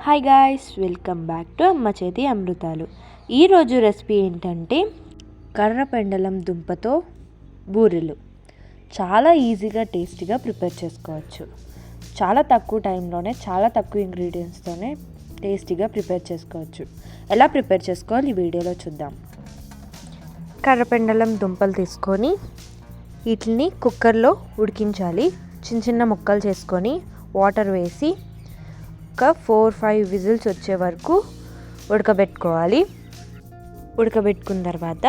Hi guys, welcome back to అమ్మ చేతి అమృతాలు. ఈరోజు రెసిపీ ఏంటంటే కర్రపెండలం దుంపతో బూరెలు. చాలా ఈజీగా టేస్టీగా ప్రిపేర్ చేసుకోవచ్చు. చాలా తక్కువ టైంలోనే చాలా తక్కువ ఇంగ్రీడియంట్స్తోనే టేస్టీగా ప్రిపేర్ చేసుకోవచ్చు. ఎలా ప్రిపేర్ చేసుకోవాలి ఈ వీడియోలో చూద్దాం. కర్రపెండలం దుంపలు తీసుకొని వీటిని కుక్కర్లో ఉడికించాలి. చిన్న చిన్న ముక్కలు చేసుకొని వాటర్ వేసి ఒక 4-5 విజిల్స్ వచ్చే వరకు ఉడకబెట్టుకోవాలి. ఉడకబెట్టుకున్న తర్వాత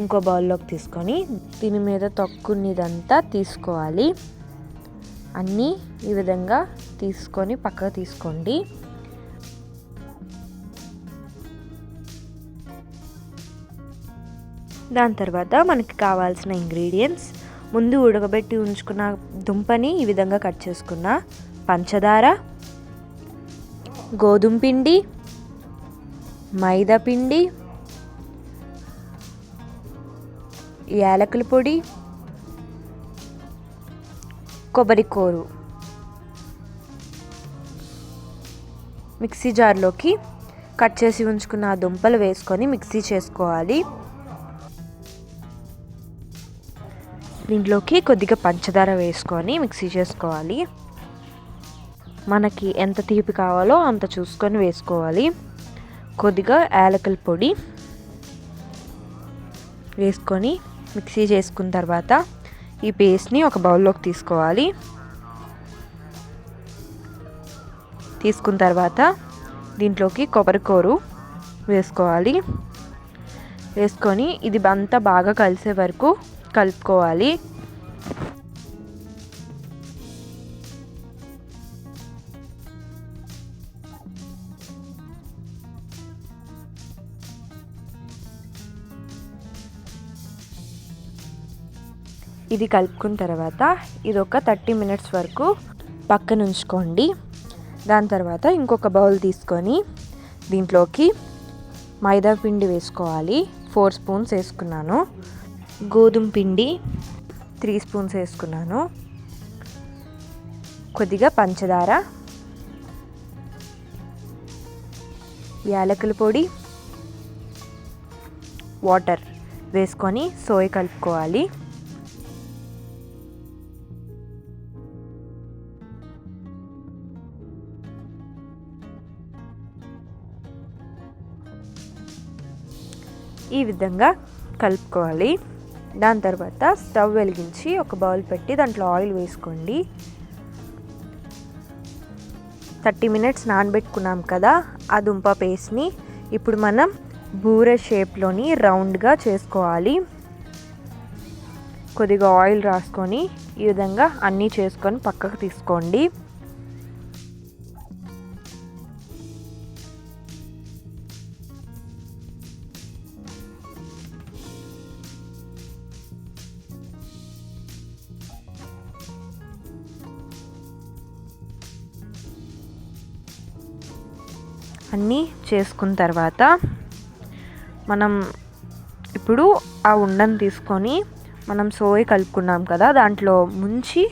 ఇంకో బౌల్లోకి తీసుకొని దీని మీద తొక్కునిదంతా తీసుకోవాలి. అన్నీ ఈ విధంగా తీసుకొని పక్కకు తీసుకోండి. దాని తర్వాత మనకి కావాల్సిన ఇంగ్రీడియంట్స్, ముందు ఉడకబెట్టి ఉంచుకున్న దుంపని ఈ విధంగా కట్ చేసుకున్న పంచదార, గోధుమ పిండి, మైదా పిండి, యాలకుల పొడి, కొబ్బరి కూరు మిక్సీ జార్లోకి కట్ చేసి ఉంచుకున్న దుంపలు వేసుకొని మిక్సీ చేసుకోవాలి. దీంట్లోకి కొద్దిగా పంచదార వేసుకొని మిక్సీ చేసుకోవాలి. మనకి ఎంత తీపి కావాలో అంత చూసుకొని వేసుకోవాలి. కొద్దిగా యాలకుల పొడి వేసుకొని మిక్సీ చేసుకున్న తర్వాత ఈ పేస్ట్ని ఒక బౌల్లోకి తీసుకోవాలి. తీసుకున్న తర్వాత దీంట్లోకి కొబ్బరికూరు వేసుకోవాలి. వేసుకొని ఇది అంతా బాగా కలిసే వరకు కలుపుకోవాలి. ఇది కలుపుకున్న తర్వాత ఇది ఒక 30 మినిట్స్ వరకు పక్కన ఉంచుకోండి. దాని తర్వాత ఇంకొక బౌల్ తీసుకొని దీంట్లోకి మైదా పిండి వేసుకోవాలి. 4 స్పూన్స్ వేసుకున్నాను. గోధుమ పిండి 3 స్పూన్స్ వేసుకున్నాను. కొద్దిగా పంచదార, యాలకుల పొడి, వాటర్ వేసుకొని సోయ కలుపుకోవాలి. ఈ విధంగా కలుపుకోవాలి. దాని తర్వాత స్టవ్ వెలిగించి ఒక బౌల్ పెట్టి దాంట్లో ఆయిల్ వేసుకోండి. 30 మినిట్స్ నానబెట్టుకున్నాం కదా ఆ దుంప పేస్ట్ని ఇప్పుడు మనం బూరె షేప్లోని రౌండ్గా చేసుకోవాలి. కొద్దిగా ఆయిల్ రాసుకొని ఈ విధంగా అన్నీ చేసుకొని పక్కకు తీసుకోండి. అన్నీ చేసుకున్న తర్వాత మనం ఇప్పుడు ఆ ఉండని తీసుకొని మనం సోయ కలుపుకున్నాం కదా దాంట్లో ముంచి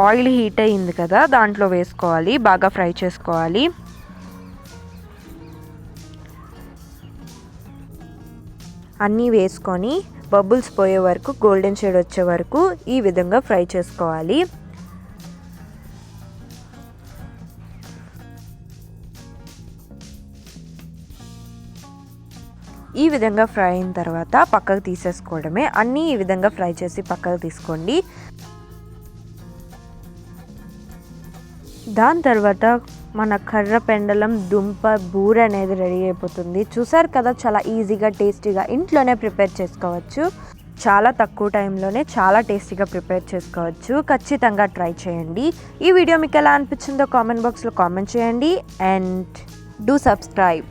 ఆయిల్ హీట్ అయింది కదా దాంట్లో వేసుకోవాలి. బాగా ఫ్రై చేసుకోవాలి. అన్నీ వేసుకొని బబుల్స్ పోయే వరకు, గోల్డెన్ షేడ్ వచ్చే వరకు ఈ విధంగా ఫ్రై చేసుకోవాలి. ఈ విధంగా ఫ్రై అయిన తర్వాత పక్కకు తీసేసుకోవడమే. అన్నీ ఈ విధంగా ఫ్రై చేసి పక్కకు తీసుకోండి. దాని తర్వాత మన కర్రపెండలం దుంప బూర అనేది రెడీ అయిపోతుంది. చూసారు కదా, చాలా ఈజీగా టేస్టీగా ఇంట్లోనే ప్రిపేర్ చేసుకోవచ్చు. చాలా తక్కువ టైంలోనే చాలా టేస్టీగా ప్రిపేర్ చేసుకోవచ్చు. ఖచ్చితంగా ట్రై చేయండి. ఈ వీడియో మీకు ఎలా అనిపించిందో కామెంట్ బాక్స్లో కామెంట్ చేయండి. And do subscribe.